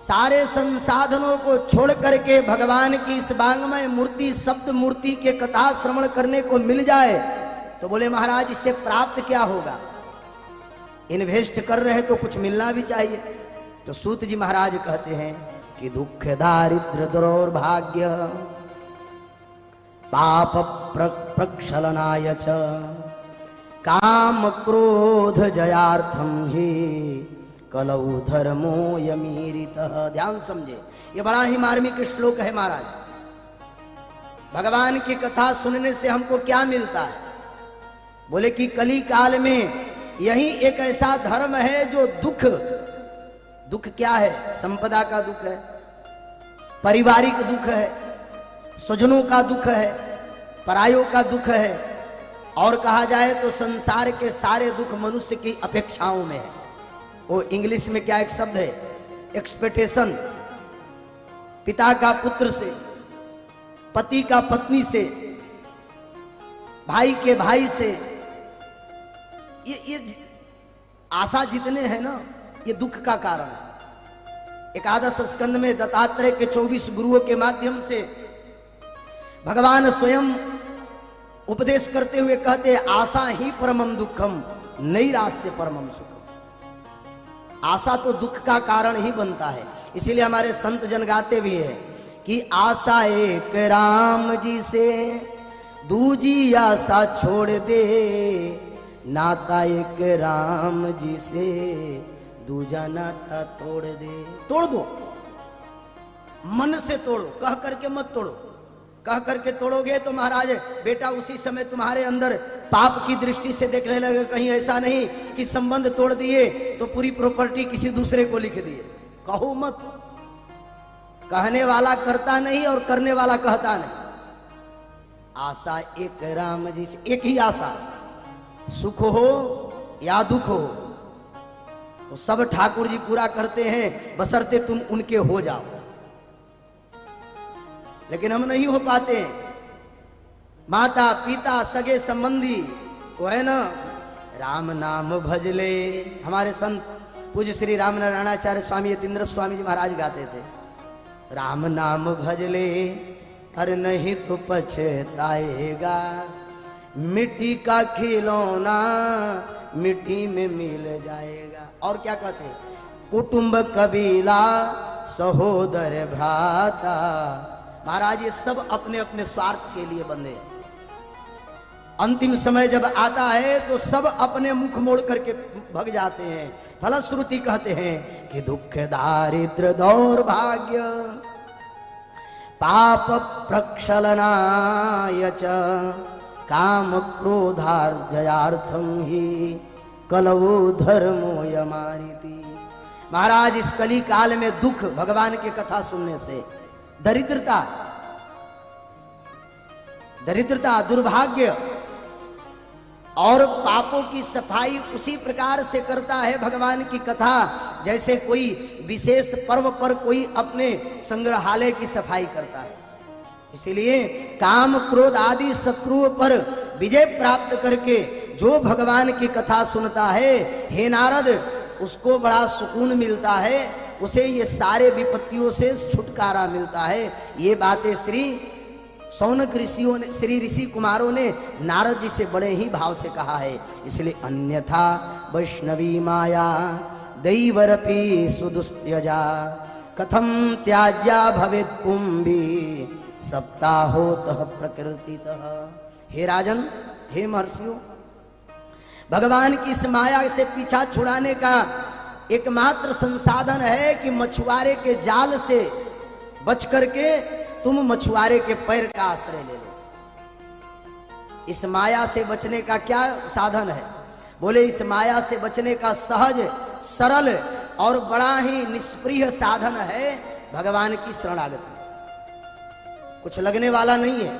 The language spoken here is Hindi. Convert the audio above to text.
सारे संसाधनों को छोड़ करके भगवान की इस वांग्मय मूर्ति शब्द मूर्ति के कथा श्रवण करने को मिल जाए तो बोले महाराज इससे प्राप्त क्या होगा? इन्वेस्ट कर रहे हैं तो कुछ मिलना भी चाहिए। तो सूत जी महाराज कहते हैं कि दुख दारिद्र दुर्भाग्य पाप प्रक्षलनाय च काम क्रोध जयार्थम ही कलौ धर्मो यमीरितः। ध्यान समझे, ये बड़ा ही मार्मिक श्लोक है महाराज। भगवान की कथा सुनने से हमको क्या मिलता है? बोले कि कली काल में यही एक ऐसा धर्म है जो दुख क्या है? संपदा का दुख है, पारिवारिक दुख है, स्वजनों का दुख है, परायों का दुख है, और कहा जाए तो संसार के सारे दुख मनुष्य की अपेक्षाओं में है। वो इंग्लिश में क्या एक शब्द है, एक्सपेक्टेशन। पिता का पुत्र से, पति का पत्नी से, भाई के भाई से, ये आशा जितने हैं ना, ये दुख का कारण है। एकादश स्कंद में दत्तात्रेय के 24 गुरुओं के माध्यम से भगवान स्वयं उपदेश करते हुए कहते हैं आशा ही परमम दुखम नैराश्य परमम सुखम। आशा तो दुख का कारण ही बनता है। इसीलिए हमारे संत जन गाते भी हैं कि आशा एक राम जी से दूजी आशा छोड़ दे, नाता एक राम जी से दूजा नाता तोड़ दे। तोड़ दो, मन से तोड़ो, कह करके मत तोड़ो। कह करके तोड़ोगे तो महाराज बेटा उसी समय तुम्हारे अंदर पाप की दृष्टि से देखने लगे। कहीं ऐसा नहीं कि संबंध तोड़ दिए तो पूरी प्रॉपर्टी किसी दूसरे को लिख दिए। कहो मत, कहने वाला करता नहीं और करने वाला कहता नहीं। आशा एक राम जी से, एक ही आशा, सुख हो या दुख हो वो सब ठाकुर जी पूरा करते हैं, बशर्ते तुम उनके हो जाओ। लेकिन हम नहीं हो पाते हैं। माता पिता सगे संबंधी वो है ना, राम नाम भजले। हमारे संत पूज्य श्री रामनारायणाचार्य स्वामी यतीन्द्र स्वामी जी महाराज गाते थे, राम नाम भजले अरे नहीं तो पछताएगा, मिट्टी का खिलौना मिट्टी में मिल जाएगा। और क्या कहते हैं, कुटुंब कबीला सहोदर भ्राता। महाराज ये सब अपने अपने स्वार्थ के लिए बंधे। अंतिम समय जब आता है तो सब अपने मुख मोड़ करके भग जाते हैं। फलश्रुति कहते हैं कि दुख दारिद्र दौर्भाग्य पाप प्रक्षलनाय च काम क्रोधार्जयार्थम ही कलवो धर्मो यमारिति। महाराज इस कली काल में दुख भगवान की कथा सुनने से, दरिद्रता, दुर्भाग्य और पापों की सफाई उसी प्रकार से करता है भगवान की कथा जैसे कोई विशेष पर्व पर कोई अपने संग्रहालय की सफाई करता है। इसीलिए काम क्रोध आदि शत्रुओं पर विजय प्राप्त करके जो भगवान की कथा सुनता है, हे नारद, उसको बड़ा सुकून मिलता है, उसे ये सारे विपत्तियों से छुटकारा मिलता है। ये बातें श्री शौनक ऋषियों ने, श्री ऋषि कुमारों ने नारद जी से बड़े ही भाव से कहा है। इसलिए अन्यथा वैष्णवी माया दैवरपि सुदुस्त्यजा कथम त्याज्या भवेत् कुंभी सप्ताहोतः प्रकृतितः। हे राजन, हे महर्षियों, भगवान की इस माया से पीछा छुड़ाने का एकमात्र संसाधन है कि मछुआरे के जाल से बच करके तुम मछुआरे के पैर का आश्रय ले लो। इस माया से बचने का क्या साधन है? बोले इस माया से बचने का सहज, सरल और बड़ा ही निष्प्रिय साधन है भगवान की शरणागति। कुछ लगने वाला नहीं है।